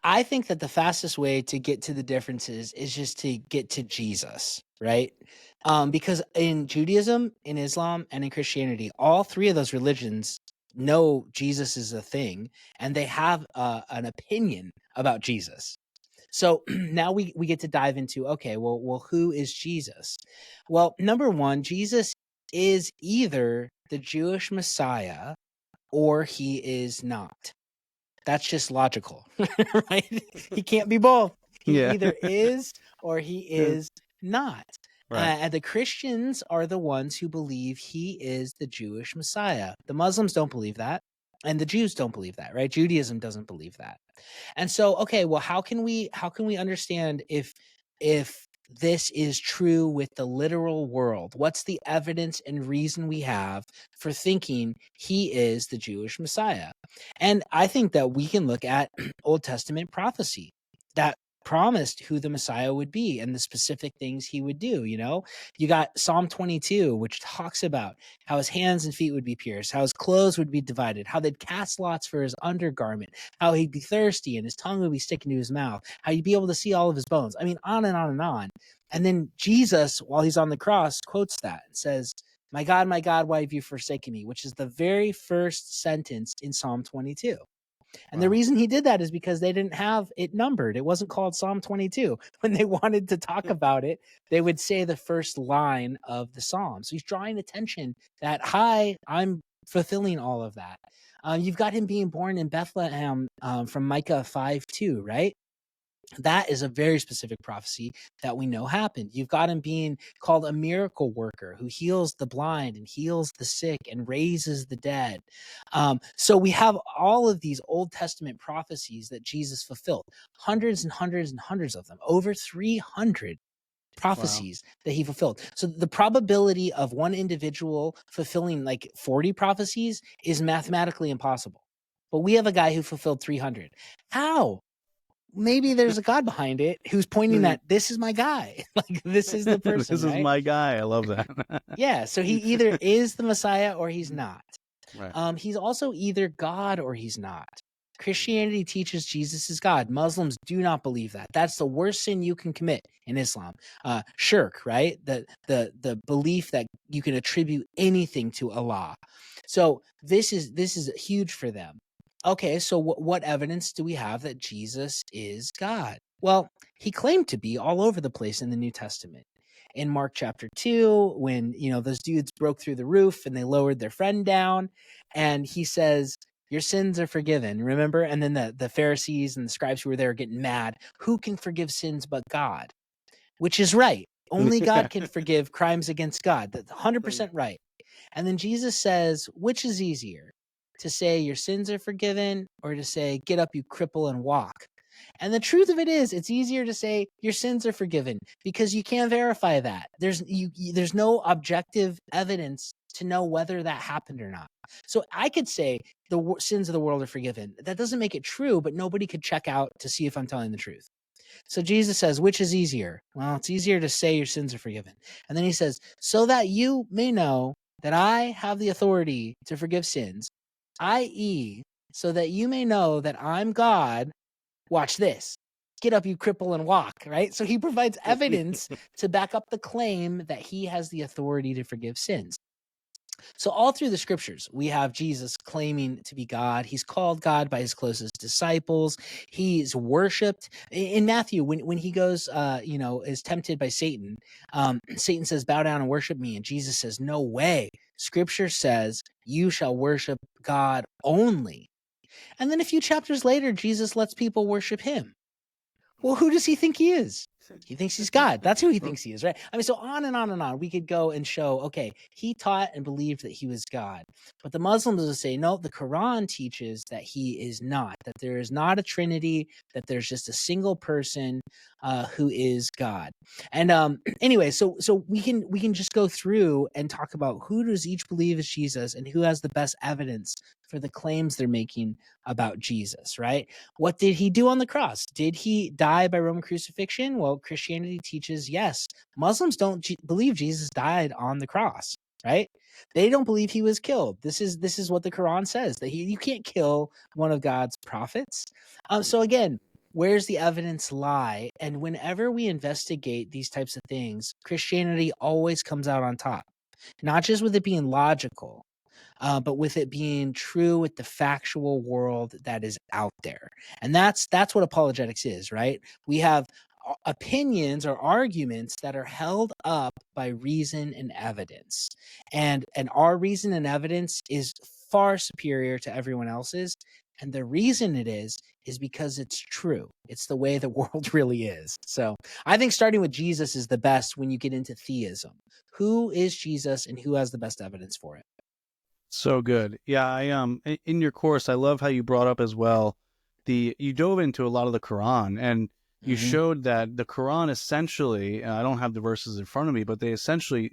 B: I think that the fastest way to get to the differences is just to get to Jesus, right? Because in Judaism, in Islam, and in Christianity, all three of those religions know Jesus is a thing, and they have an opinion about Jesus. So now we get to dive into, okay, well, who is Jesus? Well, number one, Jesus is either the Jewish Messiah or he is not. That's just logical, right? He can't be both. He
A: Yeah.
B: either is or he is not.
A: Right.
B: And the Christians are the ones who believe he is the Jewish Messiah. The Muslims don't believe that, and the Jews don't believe that, right? Judaism doesn't believe that. And so, okay, well, how can we understand if this is true with the literal world? What's the evidence and reason we have for thinking he is the Jewish Messiah? And I think that we can look at Old Testament prophecy that promised who the Messiah would be and the specific things he would do. You got Psalm 22, which talks about how his hands and feet would be pierced, how his clothes would be divided, how they'd cast lots for his undergarment, how he'd be thirsty and his tongue would be sticking to his mouth, how you'd be able to see all of his bones. I mean, on and on and on. And then Jesus, while he's on the cross, quotes that and says, my God, why have you forsaken me? Which is the very first sentence in Psalm 22. And the reason he did that is because they didn't have it numbered. It wasn't called Psalm 22. When they wanted to talk about it, they would say the first line of the psalm. So he's drawing attention that, hi, I'm fulfilling all of that. You've got him being born in Bethlehem from Micah 5:2, right? That is a very specific prophecy that we know happened. You've got him being called a miracle worker who heals the blind and heals the sick and raises the dead. So we have all of these Old Testament prophecies that Jesus fulfilled, hundreds and hundreds and hundreds of them, over 300 prophecies that he fulfilled. So the probability of one individual fulfilling like 40 prophecies is mathematically impossible. But we have a guy who fulfilled 300. How? Maybe there's a God behind it who's pointing that this is my guy. Like, this is the person,
A: This is
B: right?
A: my guy. I love that.
B: Yeah. So he either is the Messiah or he's not.
A: Right.
B: He's also either God or he's not. Christianity teaches Jesus is God. Muslims do not believe that. That's the worst sin you can commit in Islam. Shirk, right? The belief that you can attribute anything to Allah. So this is huge for them. Okay, so what evidence do we have that Jesus is God? Well, he claimed to be all over the place in the New Testament. In Mark chapter 2, when those dudes broke through the roof and they lowered their friend down, and he says, your sins are forgiven, remember? And then the Pharisees and the scribes who were there are getting mad. Who can forgive sins but God? Which is right. Only God can forgive crimes against God. That's 100% right. And then Jesus says, which is easier, to say your sins are forgiven or to say, get up, you cripple, and walk? And the truth of it is, it's easier to say your sins are forgiven because you can't verify that. There's no objective evidence to know whether that happened or not. So I could say the sins of the world are forgiven. That doesn't make it true, but nobody could check out to see if I'm telling the truth. So Jesus says, which is easier? Well, it's easier to say your sins are forgiven. And then he says, so that you may know that I have the authority to forgive sins, i.e., so that you may know that I'm God. Watch this. Get up, you cripple, and walk, right? So he provides evidence to back up the claim that he has the authority to forgive sins. So all through the scriptures, we have Jesus claiming to be God. He's called God by his closest disciples. He's worshipped. In Matthew, when he goes, is tempted by Satan, Satan says, bow down and worship me. And Jesus says, no way. Scripture says, you shall worship God only. And then a few chapters later, Jesus lets people worship him. Well, who does he think he is? He thinks he's God. That's who he thinks he is, right? I mean, so on and on and on. We could go and show, okay, he taught and believed that he was God. But the Muslims will say, no, the Quran teaches that he is not, that there is not a trinity, that there's just a single person who is God. And anyway, so we can just go through and talk about who does each believe is Jesus and who has the best evidence for the claims they're making about Jesus, right? What did he do on the cross? Did he die by Roman crucifixion? Well, Christianity teaches yes. Muslims don't believe Jesus died on the cross, right? They don't believe he was killed. This is what the Quran says, that you can't kill one of God's prophets. So again, where's the evidence lie? And whenever we investigate these types of things, Christianity always comes out on top, not just with it being logical, but with it being true with the factual world that is out there. And that's what apologetics is, right? We have opinions or arguments that are held up by reason and evidence. And our reason and evidence is far superior to everyone else's. And the reason it is because it's true. It's the way the world really is. So I think starting with Jesus is the best when you get into theism. Who is Jesus and who has the best evidence for it?
A: So good. Yeah, I in your course, I love how you brought up as well you dove into a lot of the Quran, and you showed that the Quran essentially, I don't have the verses in front of me, but they essentially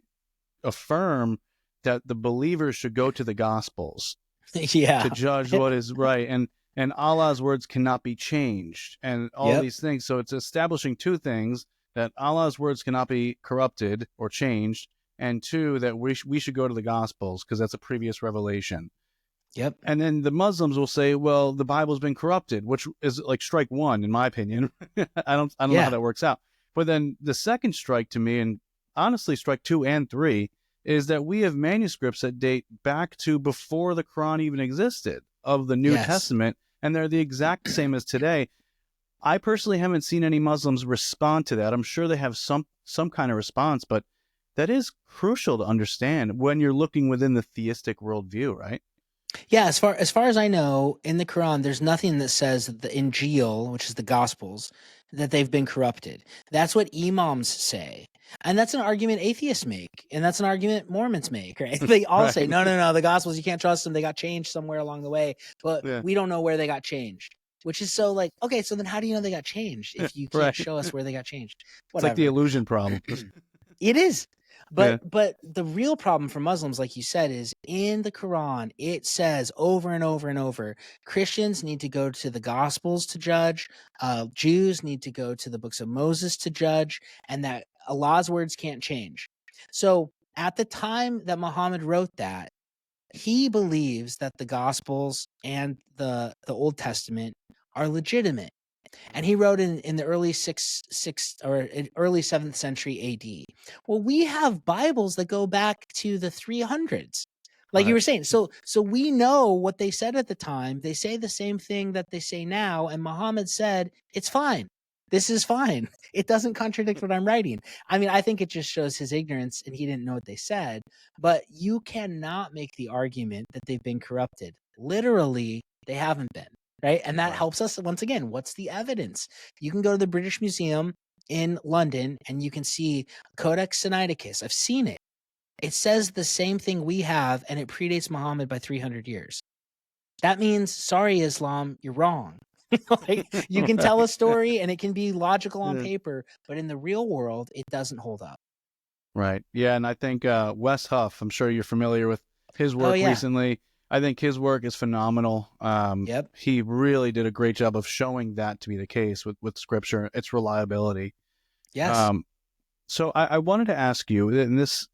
A: affirm that the believers should go to the Gospels
B: Yeah.
A: to judge what is right. And and Allah's words cannot be changed, and all
B: Yep.
A: these things. So it's establishing two things: that Allah's words cannot be corrupted or changed, and two, that we should go to the Gospels because that's a previous revelation.
B: Yep.
A: And then the Muslims will say, well, the Bible's been corrupted, which is like strike one, in my opinion. I don't know how
B: Yeah.
A: that works out. But then the second strike to me, and honestly strike 2 and 3, is that we have manuscripts that date back to before the Quran even existed of the New
B: Yes.
A: Testament, and they're the exact same as today. I personally haven't seen any Muslims respond to that. I'm sure they have some kind of response, but that is crucial to understand when you're looking within the theistic worldview, right?
B: Yeah, as far as I know, in the Quran, there's nothing that says that the Injil, which is the Gospels, that they've been corrupted. That's what imams say, and that's an argument atheists make, and that's an argument Mormons make. Right? They all say,
A: Right.
B: no, the Gospels, you can't trust them. They got changed somewhere along the way, but
A: Yeah.
B: we don't know where they got changed. Which is so like, okay, so then how do you know they got changed if you can't
A: Right.
B: show us where they got changed?
A: It's like the
B: Whatever.
A: illusion problem.
B: It is.
A: Yeah.
B: But the real problem for Muslims, like you said, is in the Quran, it says over and over and over, Christians need to go to the Gospels to judge, Jews need to go to the books of Moses to judge, and that Allah's words can't change. So at the time that Muhammad wrote that, he believes that the Gospels and the Old Testament are legitimate. And he wrote in the early early 7th century AD. Well, we have Bibles that go back to the 300s. Like you
A: Right.
B: were saying. So we know what they said at the time. They say the same thing that they say now, and Muhammad said, it's fine. This is fine. It doesn't contradict what I'm writing. I mean, I think it just shows his ignorance and he didn't know what they said, but you cannot make the argument that they've been corrupted. Literally, they haven't been. Right. And that
A: Right.
B: helps us once again. What's the evidence? You can go to the British Museum in London and you can see Codex Sinaiticus. I've seen it. It says the same thing we have, and it predates Muhammad by 300 years. That means, sorry, Islam, you're wrong. Like, you can tell a story and it can be logical on
A: Yeah.
B: paper, but in the real world, it doesn't hold up.
A: Right. Yeah. And I think Wes Huff, I'm sure you're familiar with his work
B: yeah.
A: recently. I think his work is phenomenal.
B: Yep.
A: He really did a great job of showing that to be the case with scripture, its reliability.
B: Yes.
A: So I wanted to ask you, and this,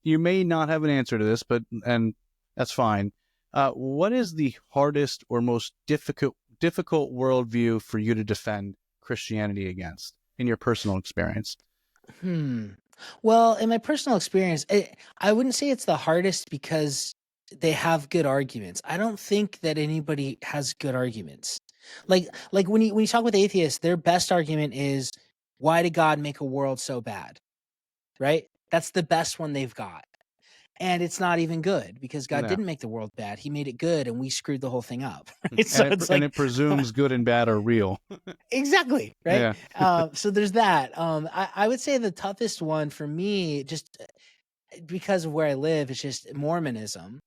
A: you may not have an answer to this, and that's fine. What is the hardest or most difficult worldview for you to defend Christianity against in your personal experience?
B: Well, in my personal experience, I wouldn't say it's the hardest because they have good arguments. I don't think that anybody has good arguments. Like when you talk with atheists, their best argument is, why did God make a world so bad? Right? That's the best one they've got. And it's not even good because God
A: No.
B: didn't make the world bad. He made it good and we screwed the whole thing up. Right? So
A: And
B: it's like,
A: it presumes good and bad are real.
B: exactly. Right.
A: Yeah.
B: So there's that. I would say the toughest one for me, just because of where I live, is just Mormonism.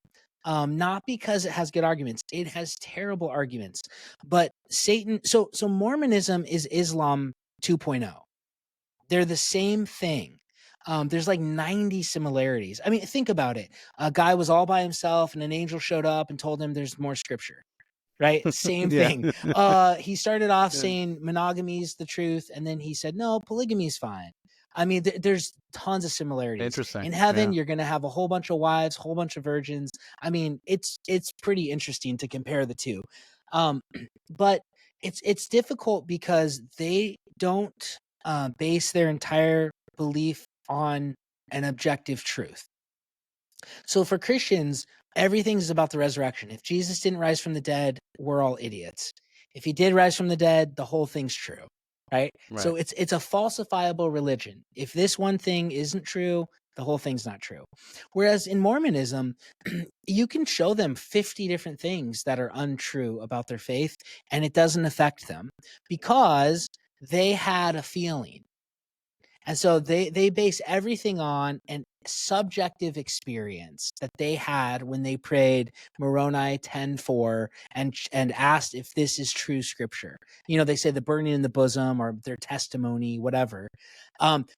B: Not because it has good arguments. It has terrible arguments. But Satan, so Mormonism is Islam 2.0. They're the same thing. There's like 90 similarities. I mean, think about it. A guy was all by himself and an angel showed up and told him there's more scripture. Right? Same
A: Yeah.
B: thing. He started off
A: Yeah.
B: saying monogamy is the truth, and then he said, no, polygamy is fine. I mean, there's tons of similarities.
A: Interesting.
B: In heaven,
A: Yeah.
B: you're going to have a whole bunch of wives, whole bunch of virgins. I mean, it's pretty interesting to compare the two. But it's difficult because they don't base their entire belief on an objective truth. So for Christians, everything's about the resurrection. If Jesus didn't rise from the dead, we're all idiots. If he did rise from the dead, the whole thing's true, right? So it's a falsifiable religion. If this one thing isn't true, the whole thing's not true. Whereas in Mormonism, you can show them 50 different things that are untrue about their faith, and it doesn't affect them because they had a feeling. And so they base everything on an subjective experience that they had when they prayed Moroni 10:4 and asked if this is true scripture. You know, they say the burning in the bosom or their testimony, whatever.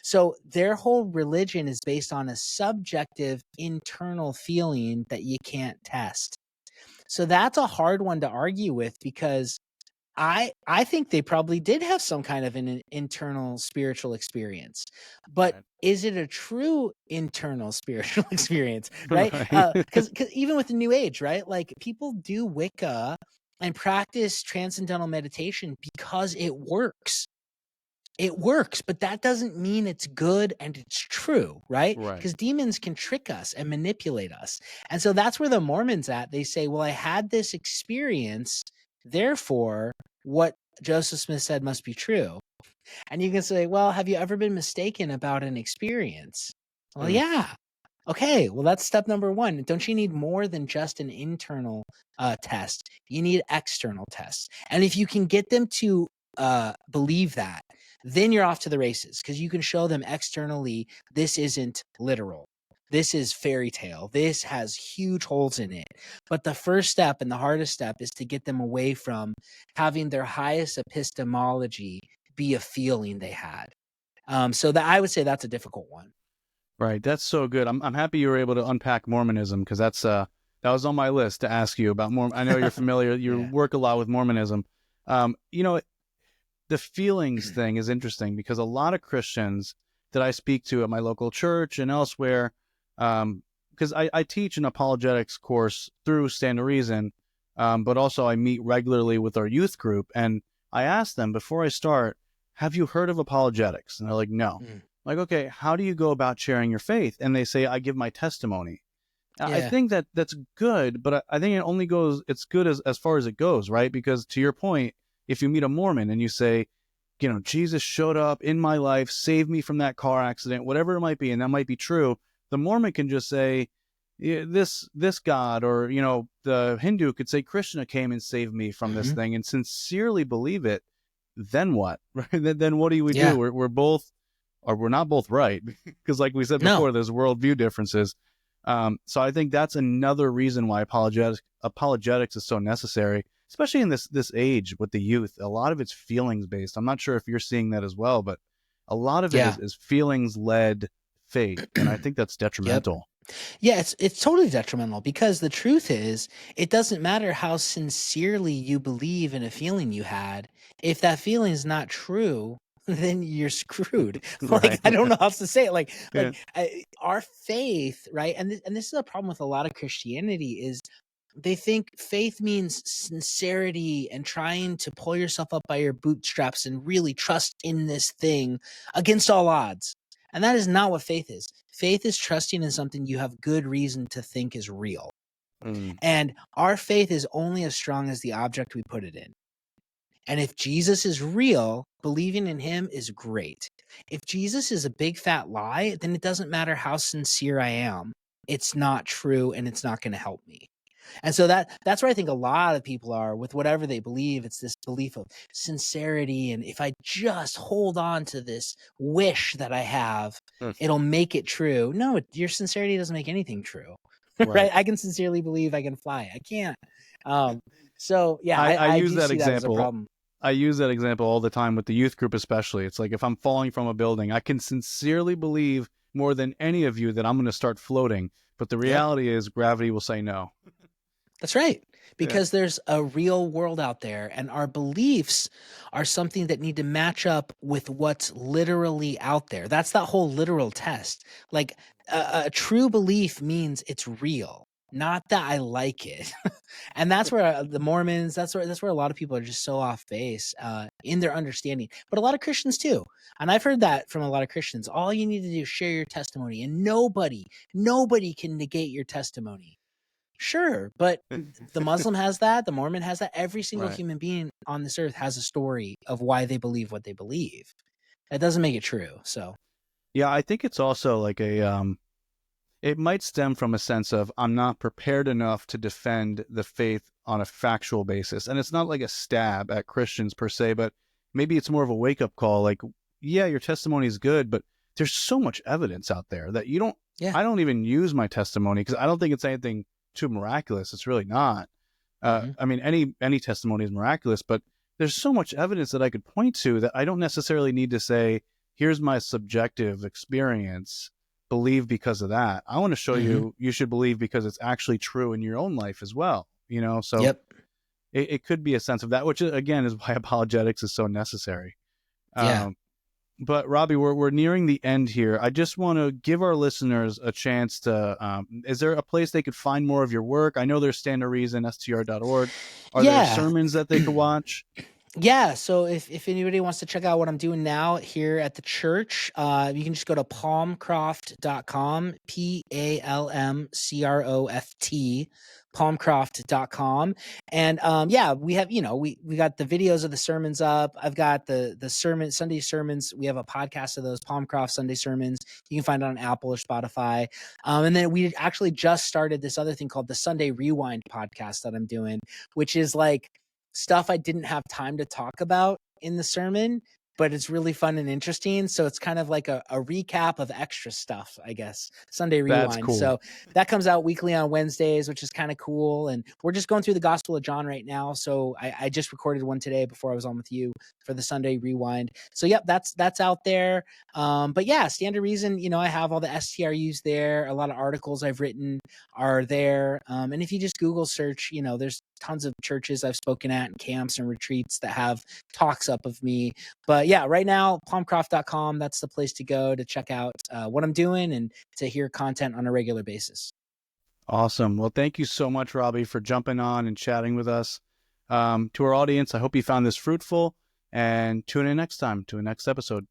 B: So their whole religion is based on a subjective internal feeling that you can't test. So that's a hard one to argue with, because I think they probably did have some kind of an internal spiritual experience, but
A: Right.
B: is it a true internal spiritual experience, right?
A: Right.
B: Because even with the New Age, right? Like, people do Wicca and practice transcendental meditation because it works. It works, but that doesn't mean it's good and it's true, right?
A: Right.
B: Because demons can trick us and manipulate us. And so that's where the Mormons at. They say, well, I had this experience, therefore what Joseph Smith said must be true. And you can say, well, have you ever been mistaken about an experience? Well,
A: Mm.
B: yeah. Okay, well, that's step number one. Don't you need more than just an internal test? You need external tests. And if you can get them to believe that, then you're off to the races, because you can show them externally, this isn't literal. This is fairy tale. This has huge holes in it. But the first step and the hardest step is to get them away from having their highest epistemology be a feeling they had. So that, I would say, that's a difficult one.
A: Right. That's so good. I'm happy you were able to unpack Mormonism, because that was on my list to ask you about I know you're familiar. You
B: Yeah.
A: work a lot with Mormonism. The feelings thing is interesting, because a lot of Christians that I speak to at my local church and elsewhere, because I teach an apologetics course through Stand to Reason, but also I meet regularly with our youth group, and I ask them before I start, have you heard of apologetics? And they're like, no. Like, okay, how do you go about sharing your faith? And they say, I give my testimony. I
B: Yeah.
A: think that's good, but I think it's good as far as it goes, right? Because to your point, if you meet a Mormon and you say, Jesus showed up in my life, saved me from that car accident, whatever it might be, and that might be true, the Mormon can just say, yeah, this God, or, the Hindu could say Krishna came and saved me from this thing, and sincerely believe it. Then what? Right? Then what do we
B: Yeah.
A: do? We're not both right, because like we said
B: No.
A: before, there's worldview differences. So I think that's another reason why apologetics is so necessary, especially in this age with the youth. A lot of it's feelings based. I'm not sure if you're seeing that as well, but a lot of it
B: Yeah.
A: is feelings led faith, and I think that's
B: Yep.
A: detrimental.
B: Yeah, it's totally detrimental, because the truth is, it doesn't matter how sincerely you believe in a feeling you had. If that feeling is not true, then you're screwed. Like,
A: Right.
B: I don't know how else to say it.
A: Yeah.
B: Our faith, right? And this is a problem with a lot of Christianity, is they think faith means sincerity and trying to pull yourself up by your bootstraps and really trust in this thing against all odds. And that is not what faith is. Faith is trusting in something you have good reason to think is real.
A: Mm.
B: And our faith is only as strong as the object we put it in. And if Jesus is real, believing in him is great. If Jesus is a big fat lie, then it doesn't matter how sincere I am. It's not true, and it's not going to help me. And so that's where I think a lot of people are with whatever they believe. It's this belief of sincerity, and if I just hold on to this wish that I have, it'll make it true. No, your sincerity doesn't make anything true.
A: Right.
B: Right? I can sincerely believe I can fly. I can't. So yeah,
A: I
B: I
A: use
B: do
A: that
B: see that as a
A: example.
B: problem.
A: I use that example all the time with the youth group, especially. It's like, if I'm falling from a building, I can sincerely believe more than any of you that I'm going to start floating. But the reality is gravity will say no.
B: That's right.
A: Yeah.
B: Because there's a real world out there, and our beliefs are something that need to match up with what's literally out there. That's that whole literal test. Like, a true belief means it's real, not that I like it. And that's where the Mormons, that's where a lot of people are just so off base in their understanding. But a lot of Christians too. And I've heard that from a lot of Christians. All you need to do is share your testimony, and nobody can negate your testimony. Sure, but the Muslim has that, the Mormon has that. Every single
A: Right.
B: human being on this earth has a story of why they believe what they believe. That doesn't make it true. So
A: Yeah, I think it's also like it might stem from a sense of, I'm not prepared enough to defend the faith on a factual basis. And it's not like a stab at Christians per se, but maybe it's more of a wake up call. Like, yeah, your testimony is good, but there's so much evidence out there that I don't even use my testimony, because I don't think it's anything too miraculous. It's really not. I mean, any testimony is miraculous, but there's so much evidence that I could point to that I don't necessarily need to say, here's my subjective experience, believe because of that. I want to show you should believe because it's actually true in your own life as well. So
B: Yep.
A: it could be a sense of that, which again is why apologetics is so necessary.
B: Yeah.
A: But Robbie, we're nearing the end here. I just want to give our listeners a chance to, is there a place they could find more of your work? I know there's Stand to Reason, str.org. Are there
B: Yeah.
A: sermons that they could watch?
B: Yeah, so if anybody wants to check out what I'm doing now here at the church, you can just go to palmcroft.com, PALMCROFT, palmcroft.com. And yeah, we have, we got the videos of the sermons up. I've got the Sunday sermons. We have a podcast of those Palmcroft Sunday sermons. You can find it on Apple or Spotify. And then we actually just started this other thing called the Sunday Rewind podcast that I'm doing, which is like stuff I didn't have time to talk about in the sermon, but it's really fun and interesting. So it's kind of like a recap of extra stuff, I guess. Sunday Rewind.
A: That's cool.
B: So that comes out weekly on Wednesdays, which is kind of cool. And we're just going through the Gospel of John right now. So I just recorded one today before I was on with you for the Sunday Rewind. So yep, that's out there. But yeah, Stand to Reason, I have all the STRUs there. A lot of articles I've written are there. And if you just Google search, there's tons of churches I've spoken at and camps and retreats that have talks up of me. But yeah, right now, palmcroft.com, that's the place to go to check out what I'm doing and to hear content on a regular basis.
A: Awesome. Well, thank you so much, Robbie, for jumping on and chatting with us. To our audience, I hope you found this fruitful, and tune in next time to a next episode.